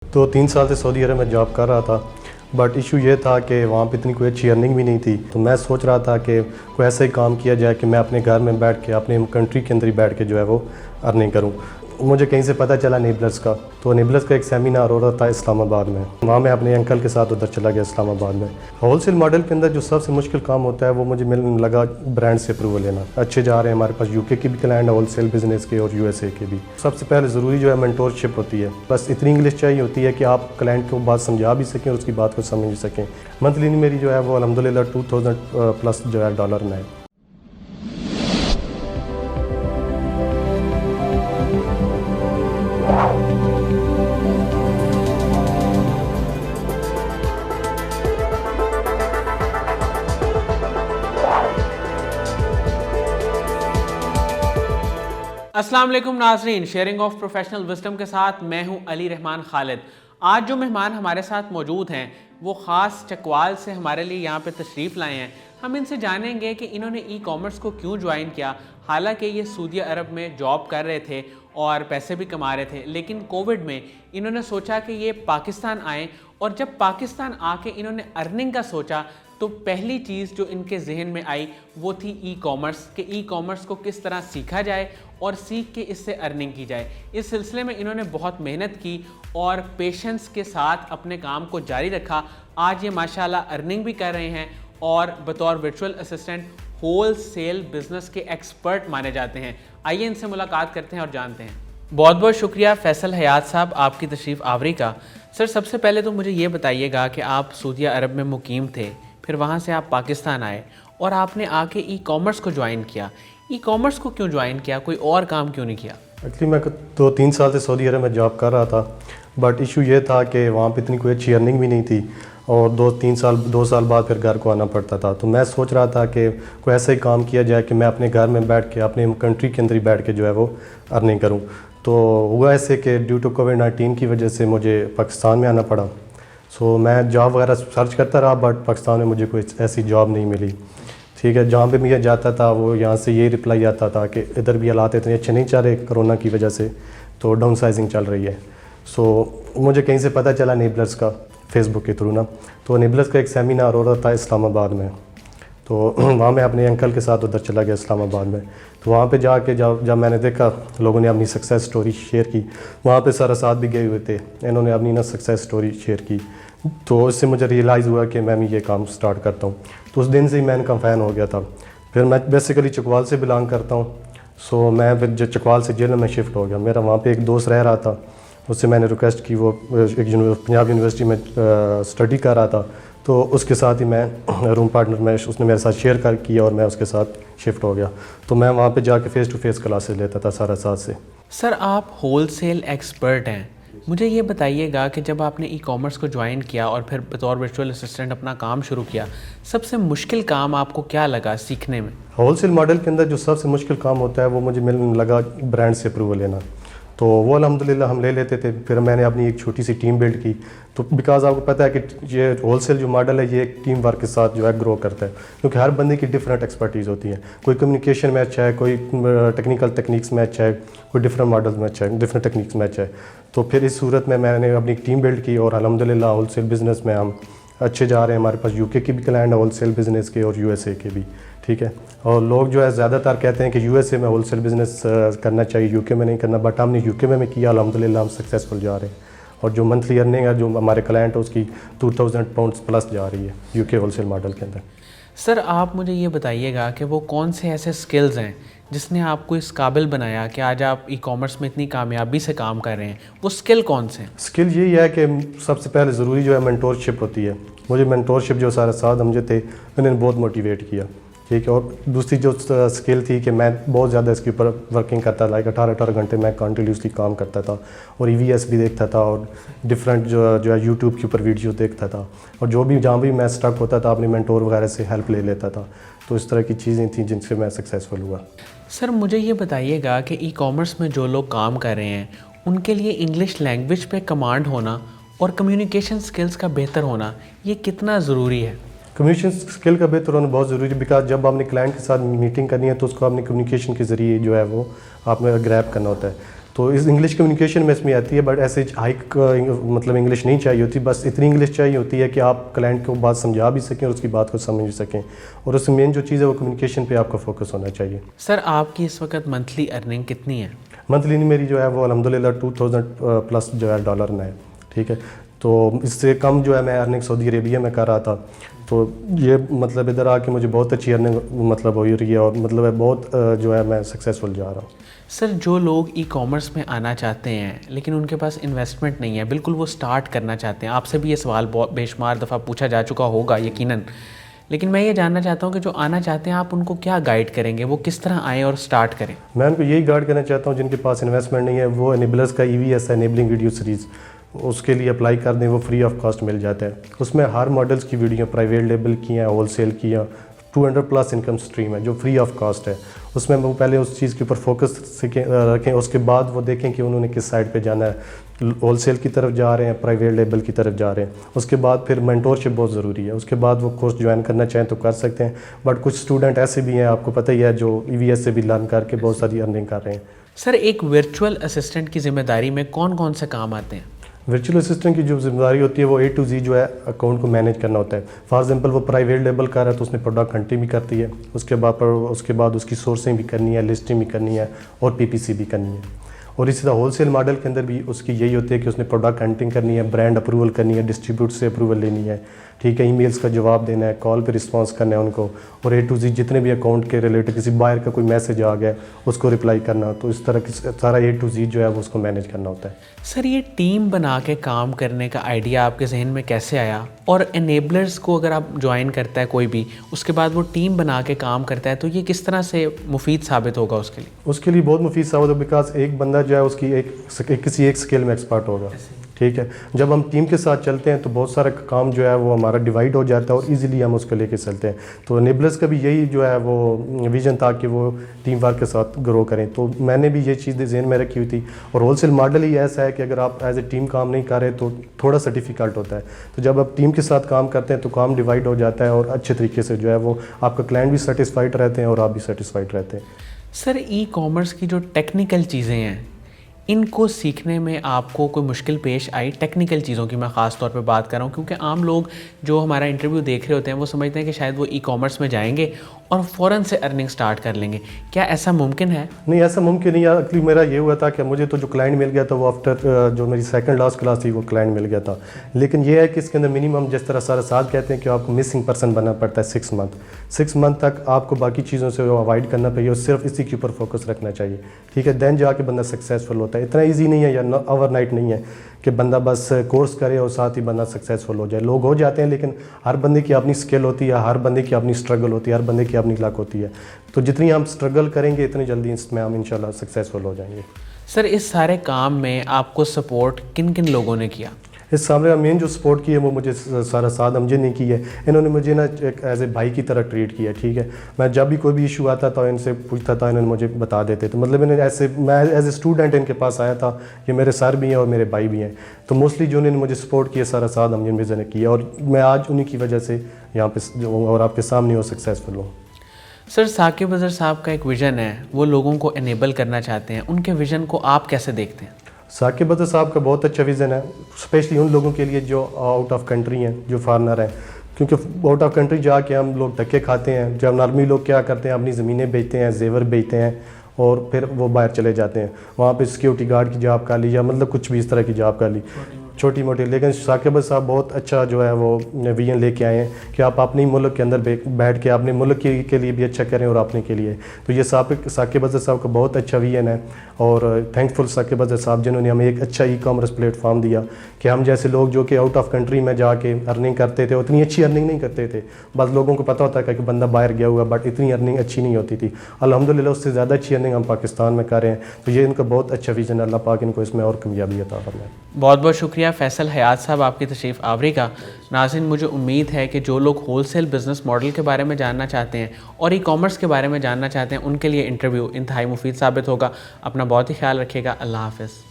तो 3 साल से सऊदी अरब में जॉब कर रहा था, बट इशू ये था कि वहाँ पे इतनी कोई अच्छी अर्निंग भी नहीं थी। तो मैं सोच रहा था कि कोई ऐसा ही काम किया जाए कि मैं अपने घर में बैठ के, अपने कंट्री के अंदर ही बैठ के जो है वो अर्निंग करूँ। मुझे कहीं से पता चला नेबलर्स का, तो नेबलर्स का एक सेमिनार हो रहा था इस्लामाबाद में। वहाँ मैं अपने अंकल के साथ उधर चला गया इस्लामाबाद में। होलसेल मॉडल के अंदर जो सबसे मुश्किल काम होता है वो मुझे मिलने लगा ब्रांड से अप्रूवल लेना। अच्छे जा रहे हैं, हमारे पास यूके की भी क्लाइंट है होलसेल बिजनेस के और यूएसए के भी। सबसे पहले ज़रूरी जो है मेंटोरशिप होती है। बस इतनी इंग्लिश चाहिए होती है कि आप क्लाइंट को बात समझा भी सकें और उसकी बात को समझ भी सकें। मंथली मेरी जो है वो अल्हम्दुलिल्लाह 2000 प्लस जो है डॉलर में है। अस्सलाम वालेकुम नाजरीन, शेयरिंग ऑफ प्रोफेशनल विजडम के साथ मैं हूं अली रहमान खालिद। आज जो मेहमान हमारे साथ मौजूद हैं वो ख़ास चकवाल से हमारे लिए यहाँ पे तशरीफ़ लाए हैं। हम इनसे जानेंगे कि इन्होंने ई कॉमर्स को क्यों ज्वाइन किया। हालांकि ये सऊदी अरब में जॉब कर रहे थे और पैसे भी कमा रहे थे, लेकिन कोविड में इन्होंने सोचा कि ये पाकिस्तान आएँ, और जब पाकिस्तान आके इन्होंने अर्निंग का सोचा तो पहली चीज़ जो इनके जहन में आई वो थी ई कॉमर्स, कि ई कॉमर्स को किस तरह सीखा जाए और सीख के इससे अर्निंग की जाए। इस सिलसिले में इन्होंने बहुत मेहनत की और पेशेंस के साथ अपने काम को जारी रखा। आज ये माशाल्लाह अर्निंग भी कर रहे हैं और बतौर virtual assistant wholesale business के एक्सपर्ट माने जाते हैं। आइए इनसे मुलाकात करते हैं और जानते हैं। बहुत बहुत शुक्रिया फैसल हयात साहब आपकी तशरीफ़ आवरी का। सर, सबसे पहले तो मुझे ये बताइएगा कि आप सऊदी अरब में मुकीम थे, फिर वहाँ से आप पाकिस्तान आए और आपने आके ई कॉमर्स को ज्वाइन किया। ई कॉमर्स को क्यों ज्वाइन किया, कोई और काम क्यों नहीं किया? एक्चुअली मैं तो 3 साल से सऊदी अरब में जॉब कर रहा था, बट इशू ये था कि वहाँ पे इतनी कोई अच्छी अर्निंग भी नहीं थी और 2 साल बाद फिर घर को आना पड़ता था। तो मैं सोच रहा था कि कोई ऐसा ही काम किया जाए कि मैं अपने घर में बैठ के, अपने कंट्री के अंदर ही बैठ के जो है वो अर्निंग करूँ। तो हुआ ऐसे कि ड्यू टू कोविड-19 की वजह से मुझे पाकिस्तान में आना पड़ा। सो मैं जॉब वगैरह सर्च करता रहा, बट पाकिस्तान में मुझे कोई ऐसी जॉब नहीं मिली। ठीक है, जहाँ पे भी मैं जाता था वो यहाँ से ये रिप्लाई आता था कि इधर भी हालात इतने अच्छे नहीं चल रहे कोरोना की वजह से, तो डाउन साइजिंग चल रही है। सो मुझे कहीं से पता चला नेबलर्स का, फेसबुक के थ्रू ना। तो नेबलर्स का एक सेमिनार हो रहा था इस्लामाबाद में। तो वहाँ मैं अपने अंकल के साथ उधर चला गया इस्लामाबाद में। तो वहाँ पे जाके जब मैंने देखा लोगों ने अपनी सक्सेस स्टोरी शेयर की, वहाँ पे सारा साथ भी गए हुए थे, इन्होंने अपनी ना सक्सेस स्टोरी शेयर की। तो उससे मुझे रियलाइज़ हुआ कि मैं भी ये काम स्टार्ट करता हूँ। तो उस दिन से ही मैं इनका फ़ैन हो गया था। फिर मैं बेसिकली चकवाल से बिलोंग करता हूँ। सो मैं फिर चकवाल से जेल में शिफ्ट हो गया। मेरा वहाँ पे एक दोस्त रह रहा था, उससे मैंने रिक्वेस्ट की, वो एक पंजाब यूनिवर्सिटी में स्टडी कर रहा था, तो उसके साथ ही मैं रूम पार्टनर में, उसने मेरे साथ शेयर किया और मैं उसके साथ शिफ्ट हो गया। तो मैं वहाँ पे जाके फ़ेस टू फेस क्लासेस लेता था सारा साथ से। सर, आप होलसेल एक्सपर्ट हैं, मुझे ये बताइएगा कि जब आपने ई कॉमर्स को ज्वाइन किया और फिर बतौर वर्चुअल असिस्टेंट अपना काम शुरू किया, सबसे मुश्किल काम आपको क्या लगा सीखने में? होलसेल मॉडल के अंदर जो सबसे मुश्किल काम होता है वो मुझे मिलने लगा ब्रांड से अप्रूवल लेना। तो वो अल्हम्दुलिल्लाह हम ले लेते थे। फिर मैंने अपनी एक छोटी सी टीम बिल्ड की। तो बिकॉज़ आपको पता है कि ये होलसेल जो मॉडल है ये एक टीम वर्क के साथ जो है ग्रो करता है, क्योंकि हर बंदे की डिफरेंट एक्सपर्टीज़ होती है। कोई कम्युनिकेशन में अच्छा है, कोई टेक्निकल टेक्निक्स में अच्छा है, कोई डिफरेंट मॉडल्स में अच्छा है, डिफरेंट टेक्निक्स में अच्छा है। तो फिर इस सूरत में मैंने अपनी टीम बिल्ड की और अल्हम्दुलिल्लाह होलसेल बिज़नेस में हम अच्छे जा रहे हैं। हमारे पास यूके की भी क्लाइंट है होलसेल बिज़नेस के और यूएसए के भी। ठीक है, और लोग जो है ज़्यादातर कहते हैं कि यूएसए में होलसेल बिज़नेस करना चाहिए, यूके में नहीं करना, बट हमने यूके में किया, अल्हम्दुलिल्लाह हम सक्सेसफुल जा रहे हैं। और जो मंथली अर्निंग है जो हमारे क्लाइंट है उसकी 2000 पाउंड्स प्लस जा रही है यूके होलसेल मॉडल के अंदर। सर, आप मुझे ये बताइएगा कि वो कौन से ऐसे स्किल्स हैं जिसने आपको इस काबिल बनाया कि आज आप ई कॉमर्स में इतनी कामयाबी से काम कर रहे हैं? वो स्किल कौन से हैं? स्किल यही है कि सबसे पहले ज़रूरी जो है मेंटोरशिप होती है। मुझे मेंटोरशिप जो सारे साथ समझे थे उन्होंने बहुत मोटिवेट किया। ठीक है, और दूसरी जो स्किल थी कि मैं बहुत ज़्यादा इसके ऊपर वर्किंग करता था, लाइक 18 घंटे मैं कंटिन्यूसली काम करता था और ईवीएस भी देखता था और डिफरेंट जो है यूट्यूब के ऊपर वीडियो देखता था, और जो भी जहाँ भी मैं स्टक होता था अपने मेंटोर वगैरह से हेल्प ले लेता था। तो इस तरह की चीज़ें थी जिनसे मैं सक्सेसफुल हुआ। सर, मुझे ये बताइएगा कि ई कॉमर्स में जो लोग काम कर रहे हैं उनके लिए इंग्लिश लैंग्वेज पे कमांड होना और कम्युनिकेशन स्किल्स का बेहतर होना ये कितना ज़रूरी है? कम्युनिकेशन स्किल का बेहतर होना बहुत ज़रूरी है, बिकॉज जब आपने क्लाइंट के साथ मीटिंग करनी है तो उसको आपने कम्युनिकेशन के ज़रिए जो है वो आपने ग्रैब करना होता है। तो इस इंग्लिश कम्युनिकेशन में इसमें आती है, बट ऐसे हाई मतलब इंग्लिश नहीं चाहिए होती, बस इतनी इंग्लिश चाहिए होती है कि आप क्लाइंट को बात समझा भी सकें और उसकी बात को समझ भी सकें, और उसमें मेन जो चीज़ है वो कम्युनिकेशन पे आपका फोकस होना चाहिए। सर आपकी इस वक्त मंथली अर्निंग कितनी है? मंथली मेरी जो है वो अल्हम्दुलिल्लाह 2000 प्लस जो है डॉलर में है, ठीक है। तो इससे कम जो है मैं अर्निंग सऊदी अरेबिया में कर रहा था, तो ये मतलब इधर आके मुझे बहुत अच्छी अर्निंग मतलब हो रही है, और मतलब है बहुत जो है मैं सक्सेसफुल जा रहा हूँ। सर जो लोग ई कॉमर्स में आना चाहते हैं लेकिन उनके पास इन्वेस्टमेंट नहीं है, बिल्कुल वो स्टार्ट करना चाहते हैं, आपसे भी ये सवाल बहुत बेशुमार दफ़ा पूछा जा चुका होगा यकीनन, लेकिन मैं ये जानना चाहता हूँ कि जो आना चाहते हैं आप उनको क्या गाइड करेंगे, वो किस तरह आएँ और स्टार्ट करें? मैं उनको यही गाइड करना चाहता हूँ जिनके पास इन्वेस्टमेंट नहीं है, वो एनेबलर्स का EVS है, एनेबलिंग वीडियो सीरीज़, उसके लिए अप्लाई कर दें, वो फ्री ऑफ कॉस्ट मिल जाता है। उसमें हर मॉडल्स की वीडियो प्राइवेट लेबल की हैं, होलसेल की हैं, 200 प्लस इनकम स्ट्रीम है जो फ्री ऑफ कॉस्ट है। उसमें वो पहले उस चीज़ के ऊपर फोकस रखें, उसके बाद वो देखें कि उन्होंने किस साइड पे जाना है, होलसेल की तरफ जा रहे हैं, प्राइवेट लेबल की तरफ जा रहे हैं। उसके बाद फिर मेंटोरशिप बहुत ज़रूरी है, उसके बाद वो कोर्स ज्वाइन करना चाहें तो कर सकते हैं, बट कुछ स्टूडेंट ऐसे भी हैं, आपको पता ही है, जो EVS से भी लर्न करके बहुत सारी अर्निंग कर रहे हैं। सर एक वर्चुअल असिस्टेंट की ज़िम्मेदारी में कौन कौन से काम आते हैं? वर्चुअल असिस्टेंट की जो जिम्मेदारी होती है वो A to Z जो है अकाउंट को मैनेज करना होता है। फॉर एग्जांपल वो प्राइवेट लेबल कर रहा है तो उसने प्रोडक्ट हंटिंग भी करती है, उसके बाद उसकी सोर्सिंग भी करनी है, लिस्टिंग भी करनी है, और PPC भी करनी है। और इसी तरह होलसेल मॉडल के अंदर भी उसकी यही होती है कि उसने प्रोडक्ट हंटिंग करनी है, ब्रांड अप्रूवल करनी है, डिस्ट्रीब्यूट से अप्रूवल लेनी है, ठीक है, ईमेल्स का जवाब देना है, कॉल पे रिस्पांस करना है उनको, और A to Z जितने भी अकाउंट के रिलेटेड किसी बायर का कोई मैसेज आ गया उसको रिप्लाई करना, तो इस तरह की सारा A to Z जो है वो उसको मैनेज करना होता है। सर ये टीम बना के काम करने का आइडिया आपके जहन में कैसे आया, और एनेबलर्स को अगर आप ज्वाइन करता है कोई भी, उसके बाद वो टीम बना के काम करता है, तो ये किस तरह से मुफीद साबित होगा उसके लिए? उसके लिए बहुत मुफीद साबित होगा, बिकॉज एक बंदा जो है उसकी किसी एक स्किल में एक्सपर्ट होगा, ठीक है। जब हम टीम के साथ चलते हैं तो बहुत सारा काम जो है वो हमारा डिवाइड हो जाता है और इजीली हम उसको लेके चलते हैं। तो एनेबलर्स का भी यही जो है वो विजन था कि वो टीम वर्क के साथ ग्रो करें, तो मैंने भी ये चीज़ ज़हन में रखी हुई थी। और होलसेल मॉडल ही ऐसा है कि अगर आप एज ए टीम काम नहीं कर रहे तो थोड़ा सा डिफ़िकल्ट होता है, तो जब आप टीम के साथ काम करते हैं तो काम डिवाइड हो जाता है और अच्छे तरीके से जो है वो आपका क्लाइंट भी सेटिस्फाइड रहते हैं और आप भी सेटिस्फाइड रहते हैं। सर ई कॉमर्स की जो टेक्निकल चीज़ें हैं इनको सीखने में आपको कोई मुश्किल पेश आई? टेक्निकल चीज़ों की मैं ख़ास तौर पे बात कर रहा हूँ, क्योंकि आम लोग जो हमारा इंटरव्यू देख रहे होते हैं वो समझते हैं कि शायद वो ई कॉमर्स में जाएंगे और फ़ौरन से अर्निंग स्टार्ट कर लेंगे। क्या ऐसा मुमकिन है? नहीं, ऐसा मुमकिन नहीं है। एक्चुअली मेरा ये हुआ था कि मुझे तो जो क्लाइंट मिल गया था वो आफ्टर जो मेरी सेकंड लास्ट क्लास थी वो क्लाइंट मिल गया था, लेकिन ये है कि इसके अंदर मिनिमम जिस तरह सारा साथ कहते हैं कि आपको मिसिंग पर्सन बनना पड़ता है 6 मंथ तक आपको बाकी चीज़ों से अवॉइड करना चाहिए और सिर्फ इसी के ऊपर फोकस रखना चाहिए, ठीक है। देन जाके बंदा सक्सेसफुल होता है। इतना ईजी नहीं है या ओवरनाइट नहीं है कि बंदा बस कोर्स करे और साथ ही बंदा सक्सेसफुल हो जाए। लोग हो जाते हैं, लेकिन हर बंदे की अपनी स्किल होती है, हर बंदे की अपनी स्ट्रगल होती है, हर बंदे की अपनी लक होती है। तो जितनी हम स्ट्रगल करेंगे इतनी जल्दी इसमें हम इंशाल्लाह सक्सेसफुल हो जाएंगे। सर इस सारे काम में आपको सपोर्ट किन किन लोगों ने किया? इस सामने मेन जो सपोर्ट की है वो मुझे सारा साथ हमजे ने की है। इन्होंने मुझे ना एक एज ए भाई की तरह ट्रीट किया, ठीक है। मैं जब भी कोई भी इशू आता था इनसे पूछता था, इन्होंने मुझे बता देते। तो मतलब मैं एज ए स्टूडेंट इनके पास आया था, ये मेरे सर भी हैं और मेरे भाई भी हैं। तो मोस्टली जो उन्होंने मुझे सपोर्ट किया सारा साथ हमजे मिर्ज़ा ने किया, और मैं आज उन्हीं की वजह से यहाँ पे और आपके सामने हो सक्सेसफुल हूँ। सर साकिब अज़हर साहब का एक विज़न है, वो लोगों को इनेबल करना चाहते हैं, उनके विज़न को आप कैसे देखते हैं? साकिब अज़हर साहब का बहुत अच्छा विज़न है, स्पेशली उन लोगों के लिए जो आउट ऑफ कंट्री हैं, जो फॉरनर हैं। क्योंकि आउट ऑफ कंट्री जाके हम लोग धक्के खाते हैं। जब नॉर्मली लोग क्या करते हैं, अपनी ज़मीनें बेचते हैं, जेवर बेचते हैं और फिर वो बाहर चले जाते हैं, वहाँ पे सिक्योरिटी गार्ड की जॉब कर ली या मतलब कुछ भी इस तरह की जॉब कर ली, छोटी मोटी। लेकिन साकिब अज़हर साहब बहुत अच्छा जो है वो विजन लेके आए हैं कि आप अपने मुल्क के अंदर बैठ के अपने मुल्क के लिए भी अच्छा करें और अपने के लिए। तो ये साकिब अज़हर साहब का बहुत अच्छा विजन है, और थैंकफुल साकिब अज़हर साहब जिन्होंने हमें एक अच्छा ई-कॉमर्स प्लेटफॉर्म दिया कि हम जैसे लोग जो कि आउट ऑफ कंट्री में जाके अर्निंग करते थे, उतनी अच्छी अर्निंग नहीं करते थे। बस लोगों को पता होता है कि बंदा बाहर गया हुआ, बट इतनी अर्निंग अच्छी नहीं होती थी। अल्हम्दुलिल्लाह उससे ज़्यादा अच्छी अर्निंग हम पाकिस्तान में कर रहे हैं। तो ये इनका बहुत अच्छा विजन है, अल्लाह पाक इनको इसमें और कामयाबी अता फरमाए। बहुत बहुत शुक्रिया फैसल हयात साहब आपकी तशरीफ़ आवरी का। नाज़रीन, मुझे उम्मीद है कि जो लोग होलसेल बिज़नेस मॉडल के बारे में जानना चाहते हैं और ई कॉमर्स के बारे में जानना चाहते हैं, उनके लिए इंटरव्यू इंतहाई मुफीद साबित होगा। अपना बहुत ही ख्याल रखिएगा। अल्लाह हाफ़िज़।